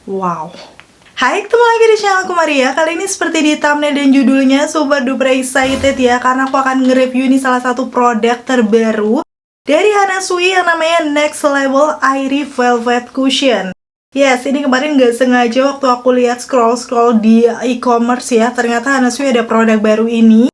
Wow. Hai, ketemu lagi di channel aku Maria. Kali ini seperti di thumbnail dan judulnya super duper excited ya, karena aku akan nge-review ini salah satu produk terbaru dari Hana Sui yang namanya Next Level Airy Velvet Cushion. Yes, ini kemarin nggak sengaja waktu aku lihat scroll-scroll di e-commerce ya, ternyata Hana Sui ada produk baru ini.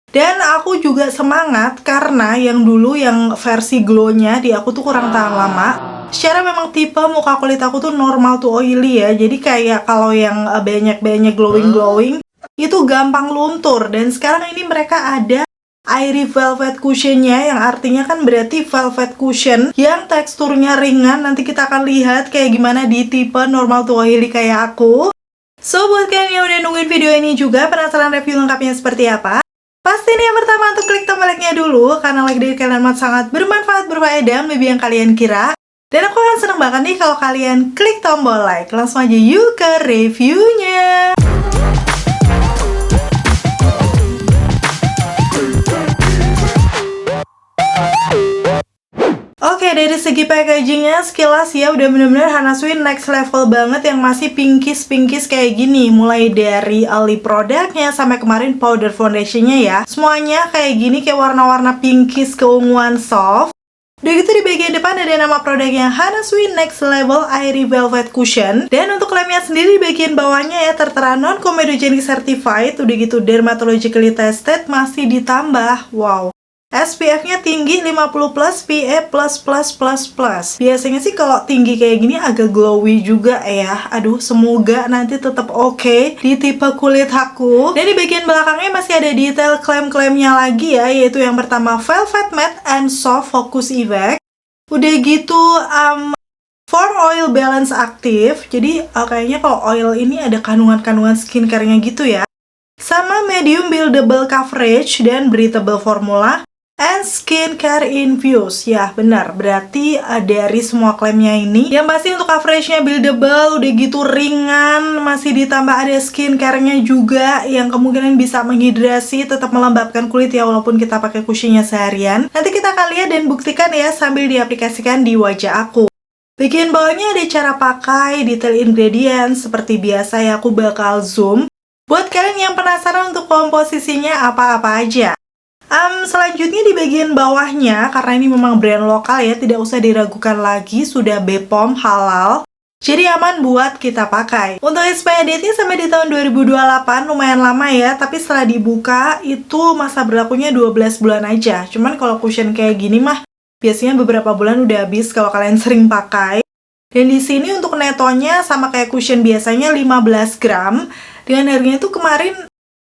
Dan aku juga semangat karena yang dulu yang versi glow-nya di aku tuh kurang tahan lama. Secara memang tipe muka kulit aku tuh normal to oily ya. Jadi kayak kalau yang banyak-banyak glowing-glowing itu gampang luntur. Dan sekarang ini mereka ada Airy Velvet Cushion-nya, yang artinya kan berarti velvet cushion yang teksturnya ringan. Nanti kita akan lihat kayak gimana di tipe normal to oily kayak aku. So, buat kalian yang udah nungguin video ini juga penasaran review lengkapnya seperti apa? Pasti nih yang pertama untuk klik tombol like-nya dulu, karena like dari kalian amat sangat bermanfaat, berfaedah, lebih yang kalian kira. Dan aku akan seneng banget nih kalau kalian klik tombol like. Langsung aja yuk ke reviewnya. Oke, dari segi packagingnya sekilas ya udah bener-bener Hana Sui next level banget, yang masih pinkish kayak gini. Mulai dari lip produknya sampai kemarin powder foundationnya ya, semuanya kayak gini, kayak warna-warna pinkish keunguan soft. Udah gitu di bagian depan ada nama produknya Hana Sui Next Level Airy Velvet Cushion. Dan untuk lemnya sendiri di bagian bawahnya ya tertera non-comedogenic certified. Udah gitu dermatologically tested, masih ditambah wow, SPF-nya tinggi 50+, PA+++++. Biasanya sih kalau tinggi kayak gini agak glowy juga ya. Aduh, semoga nanti tetap oke di tipe kulit aku. Dan di bagian belakangnya masih ada detail klaim-klaimnya lagi ya, yaitu yang pertama Velvet Matte and Soft Focus Effect. Udah gitu for oil balance aktif. Jadi kayaknya kalau oil ini ada kandungan-kandungan skincare-nya gitu ya. Sama medium buildable coverage dan breathable formula. And skincare infused. Ya benar, berarti dari semua klaimnya ini yang pasti untuk coveragenya buildable, udah gitu ringan, masih ditambah ada skincare-nya juga yang kemungkinan bisa menghidrasi, tetap melembabkan kulit ya walaupun kita pakai cushionnya seharian. Nanti kita akan lihat dan buktikan ya sambil diaplikasikan di wajah aku. Bagian bawahnya ada cara pakai, detail ingredient, seperti biasa ya aku bakal zoom buat kalian yang penasaran untuk komposisinya apa-apa aja. Selanjutnya di bagian bawahnya, karena ini memang brand lokal ya, tidak usah diragukan lagi, sudah BPOM halal, jadi aman buat kita pakai. Untuk expiry date-nya sampai di tahun 2028, lumayan lama ya, tapi setelah dibuka itu masa berlakunya 12 bulan aja. Cuman kalau cushion kayak gini mah biasanya beberapa bulan udah habis kalau kalian sering pakai. Dan di sini untuk netonya sama kayak cushion biasanya 15 gram, dengan harganya tuh kemarin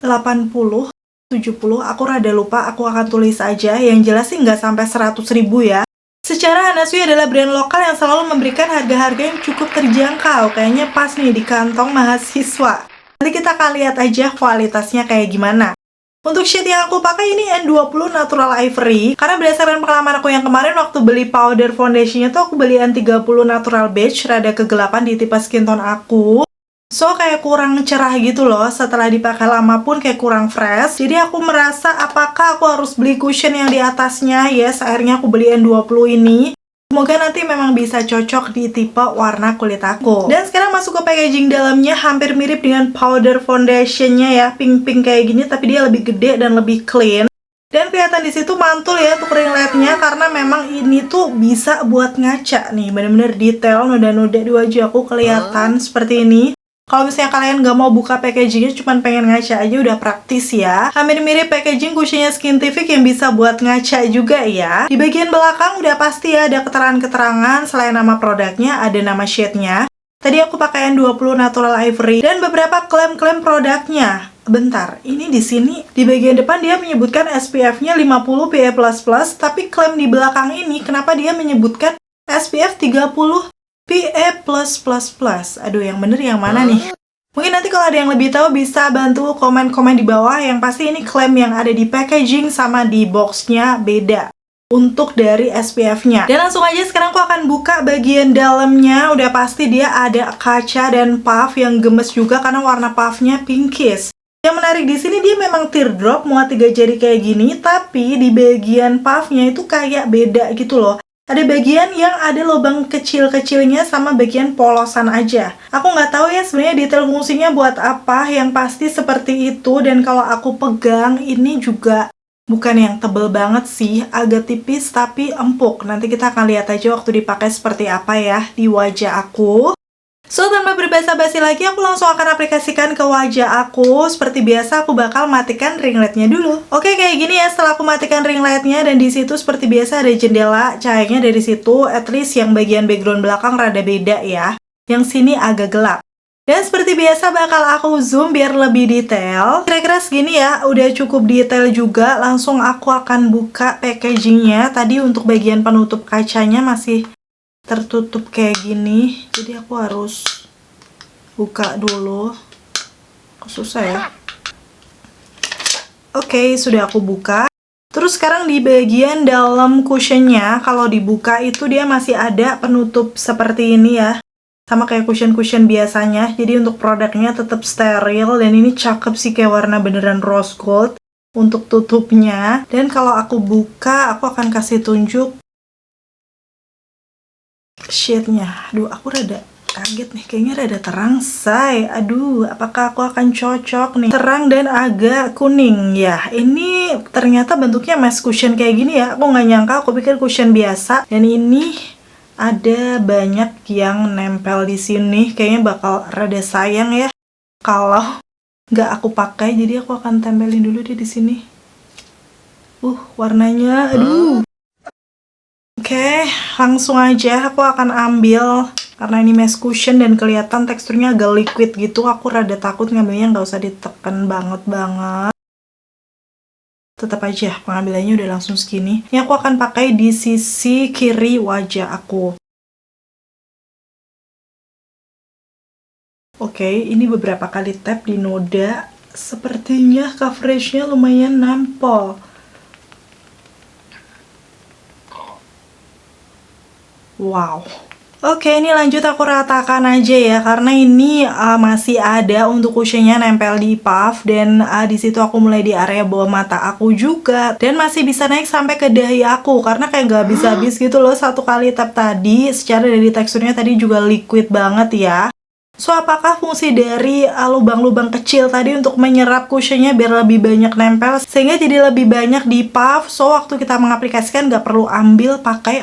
80, 70, aku rada lupa, aku akan tulis aja. Yang jelas sih nggak sampai 100.000 ya. Secara Hana Sui adalah brand lokal yang selalu memberikan harga-harga yang cukup terjangkau. Kayaknya pas nih di kantong mahasiswa. Nanti kita akan lihat aja kualitasnya kayak gimana. Untuk shade yang aku pakai ini N20 Natural Ivory. Karena berdasarkan pengalaman aku yang kemarin waktu beli powder foundationnya tuh aku beli N30 Natural Beige, rada kegelapan di tipe skin tone aku. So, kayak kurang cerah gitu loh, setelah dipakai lama pun kayak kurang fresh. Jadi aku merasa apakah aku harus beli cushion yang di atasnya. Yes, akhirnya aku beli N20 ini. Semoga nanti memang bisa cocok di tipe warna kulit aku. Dan sekarang masuk ke packaging dalamnya, hampir mirip dengan powder foundationnya ya, pink-pink kayak gini, tapi dia lebih gede dan lebih clean. Dan kelihatan di situ mantul ya untuk ring lightnya, karena memang ini tuh bisa buat ngaca nih, bener-bener detail noda-noda di wajah aku kelihatan seperti ini. Kalau misalnya kalian nggak mau buka packagingnya, cuman pengen ngaca aja, udah praktis ya. Hampir mirip packaging cushionnya Skintific yang bisa buat ngaca juga ya. Di bagian belakang udah pasti ya ada keterangan-keterangan, selain nama produknya, ada nama shade-nya. Tadi aku pakai N20 Natural Ivory dan beberapa klaim-klaim produknya. Bentar, ini di sini di bagian depan dia menyebutkan SPF-nya 50 PA++, tapi klaim di belakang ini kenapa dia menyebutkan SPF 30 PA+++. Aduh, yang bener yang mana nih? Mungkin nanti kalau ada yang lebih tahu bisa bantu komen-komen di bawah. Yang pasti ini klaim yang ada di packaging sama di boxnya beda untuk dari SPF-nya. Dan langsung aja sekarang aku akan buka bagian dalamnya. Udah pasti dia ada kaca dan puff yang gemes juga karena warna puffnya pinkish. Yang menarik di sini dia memang teardrop muat 3 jari kayak gini, tapi di bagian puffnya itu kayak beda gitu loh. Ada bagian yang ada lubang kecil-kecilnya sama bagian polosan aja. Aku nggak tahu ya sebenarnya detail fungsinya buat apa, yang pasti seperti itu. Dan kalau aku pegang, ini juga bukan yang tebel banget sih, agak tipis tapi empuk. Nanti kita akan lihat aja waktu dipakai seperti apa ya di wajah aku. So, tanpa berbasa-basi lagi, aku langsung akan aplikasikan ke wajah aku. Seperti biasa, aku bakal matikan ring lightnya dulu. Oke, kayak gini ya setelah aku matikan ring lightnya, dan di situ seperti biasa ada jendela. Cahayanya dari situ, at least yang bagian background belakang rada beda ya. Yang sini agak gelap. Dan seperti biasa bakal aku zoom biar lebih detail. Kira-kira segini ya, udah cukup detail juga. Langsung aku akan buka packagingnya. Tadi untuk bagian penutup kacanya masih tertutup kayak gini, jadi aku harus buka dulu. Susah ya. Oke, sudah aku buka. Terus sekarang di bagian dalam cushionnya, kalau dibuka itu dia masih ada penutup seperti ini ya, sama kayak cushion-cushion biasanya. Jadi untuk produknya tetap steril, dan ini cakep sih, kayak warna beneran rose gold untuk tutupnya. Dan kalau aku buka, aku akan kasih tunjuk shade-nya. Aduh, aku rada kaget nih, kayaknya rada terang, say. Aduh, apakah aku akan cocok nih? Terang dan agak kuning ya. Ini ternyata bentuknya mesh cushion kayak gini ya. Aku nggak nyangka, aku pikir cushion biasa. Dan ini ada banyak yang nempel di sini. Kayaknya bakal rada sayang ya kalau nggak aku pakai. Jadi aku akan tempelin dulu deh di sini. Warnanya, aduh. Oke, langsung aja aku akan ambil, karena ini mesh cushion dan kelihatan teksturnya agak liquid gitu. Aku rada takut ngambilnya, nggak usah ditekan banget. Tetap aja pengambilannya udah langsung segini. Ini aku akan pakai di sisi kiri wajah aku. Oke, ini beberapa kali tap di noda. Sepertinya coveragenya lumayan nampol. Wow. Oke, ini lanjut aku ratakan aja ya, karena ini masih ada untuk cushionnya nempel di puff, dan di situ aku mulai di area bawah mata aku juga, dan masih bisa naik sampai ke dahi aku, karena kayak gak habis-habis gitu loh satu kali tap tadi. Secara dari teksturnya tadi juga liquid banget ya. So, apakah fungsi dari lubang-lubang kecil tadi untuk menyerap cushionnya biar lebih banyak nempel, sehingga jadi lebih banyak di puff? So, waktu kita mengaplikasikan nggak perlu ambil pakai,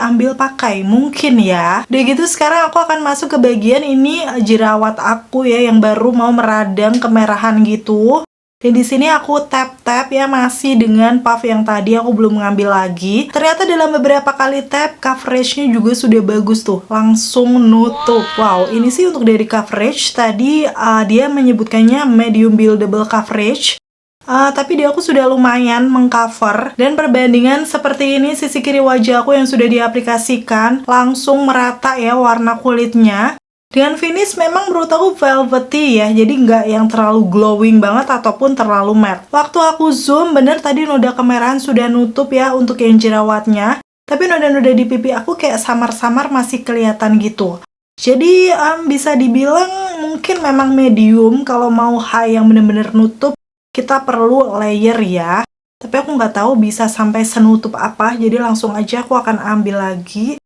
mungkin ya. Udah gitu, sekarang aku akan masuk ke bagian ini jerawat aku ya, yang baru mau meradang kemerahan gitu. Dan di sini aku tap-tap ya, masih dengan puff yang tadi aku belum ngambil lagi. Ternyata dalam beberapa kali tap, coveragenya juga sudah bagus tuh, langsung nutup. Wow, ini sih untuk dari coverage tadi dia menyebutkannya medium buildable coverage. Tapi dia aku sudah lumayan mengcover. Dan perbandingan seperti ini, sisi kiri wajah aku yang sudah diaplikasikan langsung merata ya warna kulitnya. Dengan finish memang menurut aku velvety ya, jadi nggak yang terlalu glowing banget ataupun terlalu matte. Waktu aku zoom, bener tadi noda kemerahan sudah nutup ya untuk yang jerawatnya. Tapi noda-noda di pipi aku kayak samar-samar masih kelihatan gitu. Jadi bisa dibilang mungkin memang medium. Kalau mau high yang bener-bener nutup, kita perlu layer ya. Tapi aku nggak tahu bisa sampai senutup apa, jadi langsung aja aku akan ambil lagi.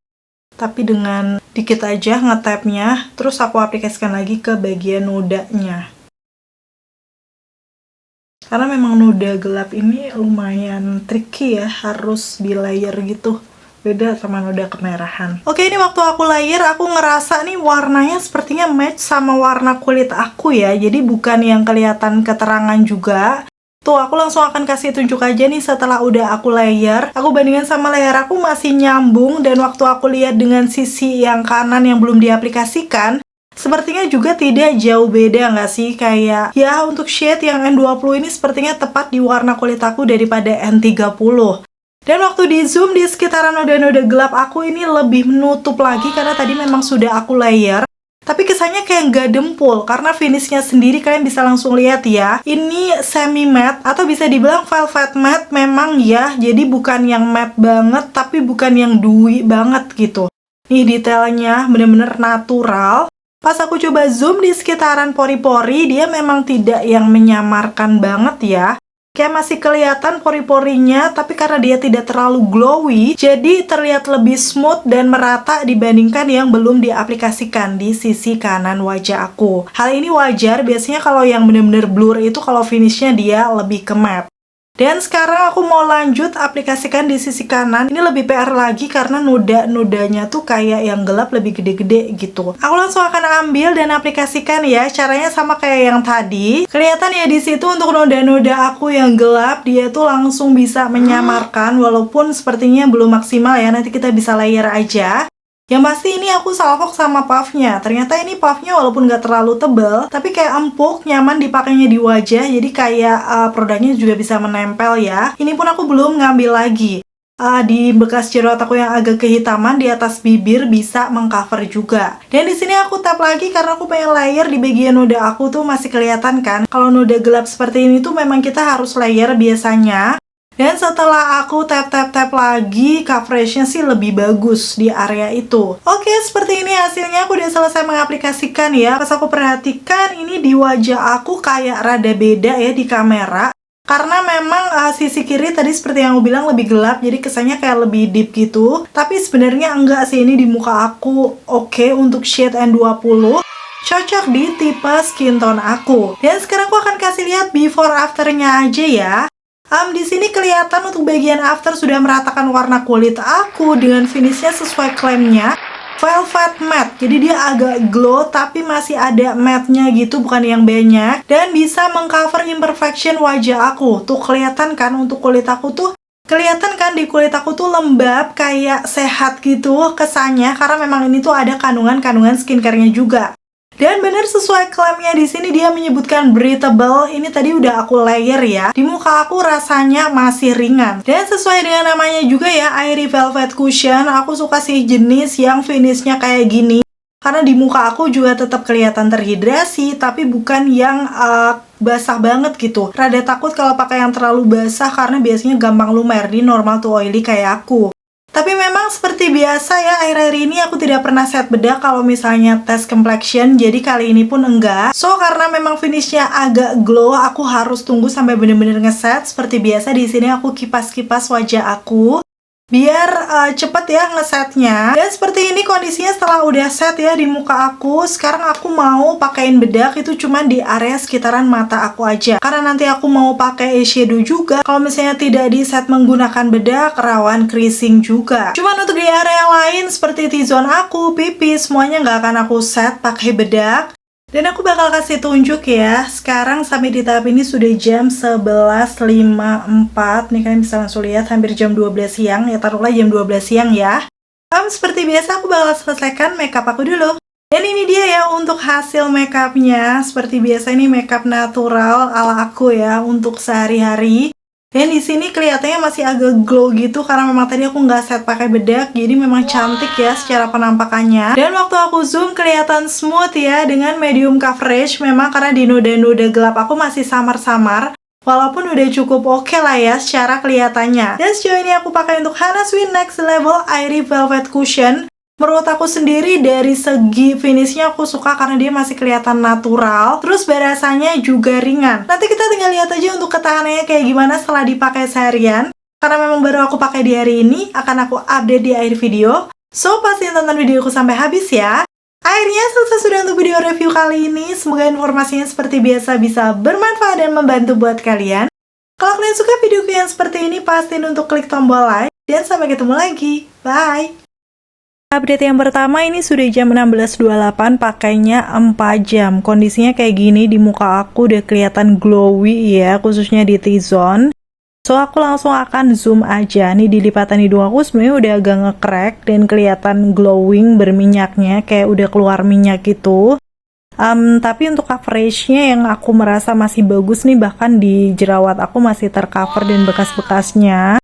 Tapi dengan dikit aja ngetapnya, terus aku aplikasikan lagi ke bagian nodanya. Karena memang noda gelap ini lumayan tricky ya, harus di layer gitu. Beda sama noda kemerahan. Oke, ini waktu aku layer, aku ngerasa nih warnanya sepertinya match sama warna kulit aku ya. Jadi bukan yang kelihatan keterangan juga. Tuh, aku langsung akan kasih tunjuk aja nih setelah udah aku layer. Aku bandingkan sama layer aku masih nyambung, dan waktu aku lihat dengan sisi yang kanan yang belum diaplikasikan, sepertinya juga tidak jauh beda nggak sih? Kayak, ya untuk shade yang N20 ini sepertinya tepat di warna kulit aku daripada N30. Dan waktu di zoom di sekitaran noda-noda gelap aku ini lebih menutup lagi karena tadi memang sudah aku layer. Tapi kesannya kayak nggak dempul, karena finishnya sendiri kalian bisa langsung lihat ya. Ini semi matte atau bisa dibilang velvet matte memang ya. Jadi bukan yang matte banget, tapi bukan yang dewy banget gitu. Nih detailnya bener-bener natural. Pas aku coba zoom di sekitaran pori-pori, dia memang tidak yang menyamarkan banget ya. Kayak masih kelihatan pori-porinya, tapi karena dia tidak terlalu glowy, jadi terlihat lebih smooth dan merata dibandingkan yang belum diaplikasikan di sisi kanan wajah aku. Hal ini wajar, biasanya kalau yang bener-bener blur itu kalau finishnya dia lebih ke matte. Dan sekarang aku mau lanjut aplikasikan di sisi kanan. Ini lebih PR lagi karena noda-nodanya tuh kayak yang gelap lebih gede-gede gitu. Aku langsung akan ambil dan aplikasikan ya. Caranya sama kayak yang tadi. Kelihatan ya di situ untuk noda-noda aku yang gelap, dia tuh langsung bisa menyamarkan walaupun sepertinya belum maksimal ya. Nanti kita bisa layer aja. Yang pasti ini aku salvok sama puffnya. Ternyata ini puffnya walaupun gak terlalu tebel, tapi kayak empuk, nyaman dipakainya di wajah. Jadi kayak produknya juga bisa menempel ya. Ini pun aku belum ngambil lagi. Di bekas jerawat aku yang agak kehitaman di atas bibir bisa mengcover juga. Dan di sini aku tap lagi karena aku pengen layer di bagian noda aku tuh masih kelihatan kan. Kalau noda gelap seperti ini tuh memang kita harus layer biasanya. Dan setelah aku tap-tap-tap lagi, coveragenya sih lebih bagus di area itu. Oke, seperti ini hasilnya. Aku udah selesai mengaplikasikan ya. Pas aku perhatikan, ini di wajah aku kayak rada beda ya di kamera. Karena memang sisi kiri tadi seperti yang aku bilang lebih gelap, jadi kesannya kayak lebih deep gitu. Tapi sebenarnya enggak sih, ini di muka aku oke untuk shade N20. Cocok di tipe skin tone aku. Dan sekarang aku akan kasih lihat before afternya aja ya. Di sini kelihatan untuk bagian after sudah meratakan warna kulit aku dengan finishnya sesuai klaimnya. Velvet matte, jadi dia agak glow tapi masih ada matte-nya gitu, bukan yang banyak. Dan bisa mengcover imperfection wajah aku. Tuh kelihatan kan untuk kulit aku tuh. Kelihatan kan di kulit aku tuh lembab, kayak sehat gitu kesannya. Karena memang ini tuh ada kandungan-kandungan skincare-nya juga. Dan bener sesuai klaimnya di sini dia menyebutkan breathable. Ini tadi udah aku layer ya. Di muka aku rasanya masih ringan. Dan sesuai dengan namanya juga ya, Airy Velvet Cushion. Aku suka sih jenis yang finishnya kayak gini. Karena di muka aku juga tetap kelihatan terhidrasi, tapi bukan yang basah banget gitu. Rada takut kalau pakai yang terlalu basah karena biasanya gampang lumer di normal to oily kayak aku. Tapi memang seperti biasa ya, akhir-akhir ini aku tidak pernah set bedak kalau misalnya tes complexion, jadi kali ini pun enggak. So, karena memang finishnya agak glow, aku harus tunggu sampai bener-bener ngeset. Seperti biasa di sini aku kipas-kipas wajah aku, biar cepet ya ngesetnya. Dan seperti ini kondisinya setelah udah set ya di muka aku. Sekarang aku mau pakein bedak itu cuman di area sekitaran mata aku aja. Karena nanti aku mau pakai eyeshadow juga. Kalau misalnya tidak di set menggunakan bedak, rawan creasing juga. Cuman untuk di area lain seperti T-zone aku, pipi, semuanya nggak akan aku set pakai bedak. Dan aku bakal kasih tunjuk ya. Sekarang sampai di tahap ini sudah jam 11.54. Nih kalian bisa langsung lihat hampir jam 12 siang. Ya taruhlah jam 12 siang ya. Seperti biasa aku bakal selesaikan makeup aku dulu. Dan ini dia ya untuk hasil makeupnya. Seperti biasa ini makeup natural ala aku ya untuk sehari-hari. Dan di sini kelihatannya masih agak glow gitu karena memang tadi aku nggak set pakai bedak, jadi memang cantik ya secara penampakannya. Dan waktu aku zoom kelihatan smooth ya dengan medium coverage, memang karena di noda-noda gelap aku masih samar-samar. Walaupun udah cukup oke lah ya secara kelihatannya. Dan sejauh ini aku pakai untuk Hannah Sui Next Level Airy Velvet Cushion. Menurut aku sendiri dari segi finishnya aku suka karena dia masih kelihatan natural. Terus berasanya juga ringan. Nanti kita tinggal lihat aja untuk ketahanannya kayak gimana setelah dipakai seharian. Karena memang baru aku pakai di hari ini, akan aku update di akhir video. So, pastiin tonton videoku sampai habis ya. Akhirnya selesai sudah untuk video review kali ini. Semoga informasinya seperti biasa bisa bermanfaat dan membantu buat kalian. Kalau kalian suka videoku yang seperti ini, pastiin untuk klik tombol like. Dan sampai ketemu lagi. Bye! Update yang pertama ini sudah jam 16.28, pakainya 4 jam. Kondisinya kayak gini, di muka aku udah kelihatan glowy ya, khususnya di T-zone. So, aku langsung akan zoom aja. Nih di lipatan hidung aku sebenarnya udah agak nge-crack dan kelihatan glowing berminyaknya, kayak udah keluar minyak gitu. Tapi untuk coveragenya yang aku merasa masih bagus nih, bahkan di jerawat aku masih tercover dan bekas-bekasnya.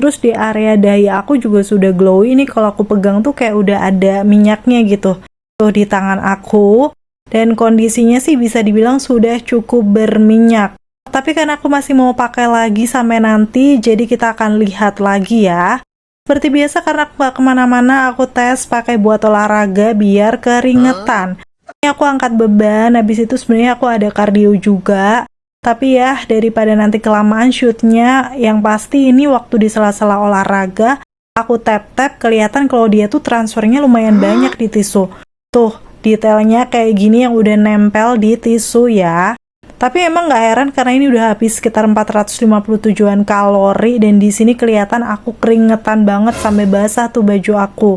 Terus di area dahi aku juga sudah glowy. Ini kalau aku pegang tuh kayak udah ada minyaknya gitu. Tuh di tangan aku. Dan kondisinya sih bisa dibilang sudah cukup berminyak. Tapi kan aku masih mau pakai lagi sampai nanti. Jadi kita akan lihat lagi ya. Seperti biasa karena aku gak kemana-mana, aku tes pakai buat olahraga biar keringetan. Ini aku angkat beban. Habis itu sebenarnya aku ada kardio juga. Tapi ya, daripada nanti kelamaan shootnya, yang pasti ini waktu di sela-sela olahraga, aku tap-tap, kelihatan kalau dia tuh transfernya lumayan banyak di tisu. Tuh, detailnya kayak gini yang udah nempel di tisu ya. Tapi emang nggak heran karena ini udah habis sekitar 457-an kalori, dan di sini kelihatan aku keringetan banget sampai basah tuh baju aku.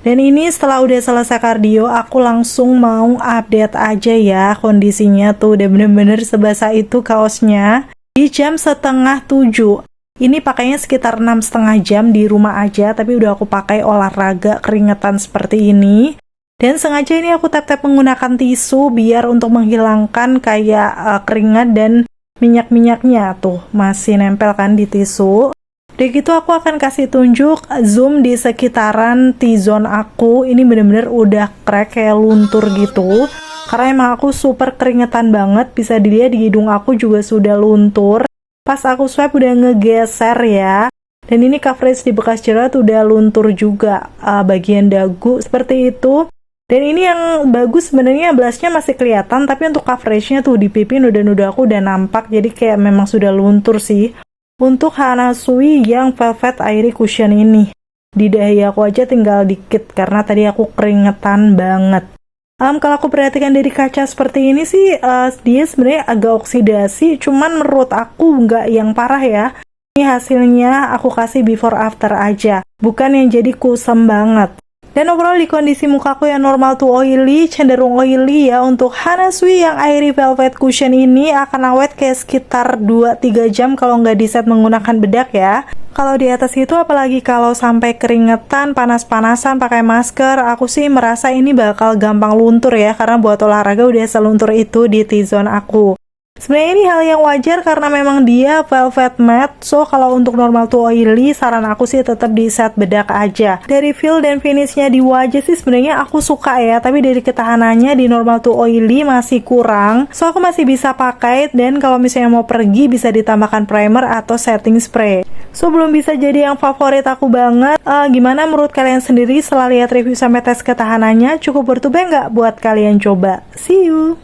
Dan ini setelah udah selesai kardio, aku langsung mau update aja ya kondisinya tuh. Udah bener-bener sebasah itu kaosnya. Di jam setengah 7. Ini pakainya sekitar 6,5 jam di rumah aja, tapi udah aku pakai olahraga keringetan seperti ini. Dan sengaja ini aku tap-tap menggunakan tisu biar untuk menghilangkan kayak keringat dan minyak-minyaknya tuh. Masih nempel kan di tisu. Udah gitu aku akan kasih tunjuk zoom di sekitaran T-zone aku. Ini bener-bener udah crack kayak luntur gitu. Karena emang aku super keringetan banget. Bisa dilihat di hidung aku juga sudah luntur. Pas aku swipe udah ngegeser ya. Dan ini coverage di bekas jerawat udah luntur juga. Bagian dagu seperti itu. Dan ini yang bagus sebenarnya blushnya masih kelihatan. Tapi untuk coveragenya tuh di pipi nuda-nuda aku udah nampak. Jadi kayak memang sudah luntur sih. Untuk Hana Sui yang Velvet Airy Cushion ini, di dahi aku aja tinggal dikit karena tadi aku keringetan banget. Kalau aku perhatikan dari kaca seperti ini sih, dia sebenarnya agak oksidasi, cuman menurut aku nggak yang parah ya. Ini hasilnya aku kasih before after aja, bukan yang jadi kusam banget. Dan overall di kondisi mukaku yang normal to oily, cenderung oily ya, untuk Hana Sui yang Airy Velvet Cushion ini akan awet kayak sekitar 2-3 jam kalau nggak di set menggunakan bedak ya. Kalau di atas itu, apalagi kalau sampai keringetan, panas-panasan, pakai masker, aku sih merasa ini bakal gampang luntur ya, karena buat olahraga udah seluntur itu di T-zone aku. Sebenarnya ini hal yang wajar karena memang dia velvet matte, so kalau untuk normal to oily, saran aku sih tetap di set bedak aja. Dari feel dan finishnya di wajah sih sebenarnya aku suka ya, tapi dari ketahanannya di normal to oily masih kurang, so aku masih bisa pakai, dan kalau misalnya mau pergi bisa ditambahkan primer atau setting spray. So belum bisa jadi yang favorit aku banget. Gimana menurut kalian sendiri setelah lihat review sampai tes ketahanannya? Cukup worth to buy nggak buat kalian coba? See you!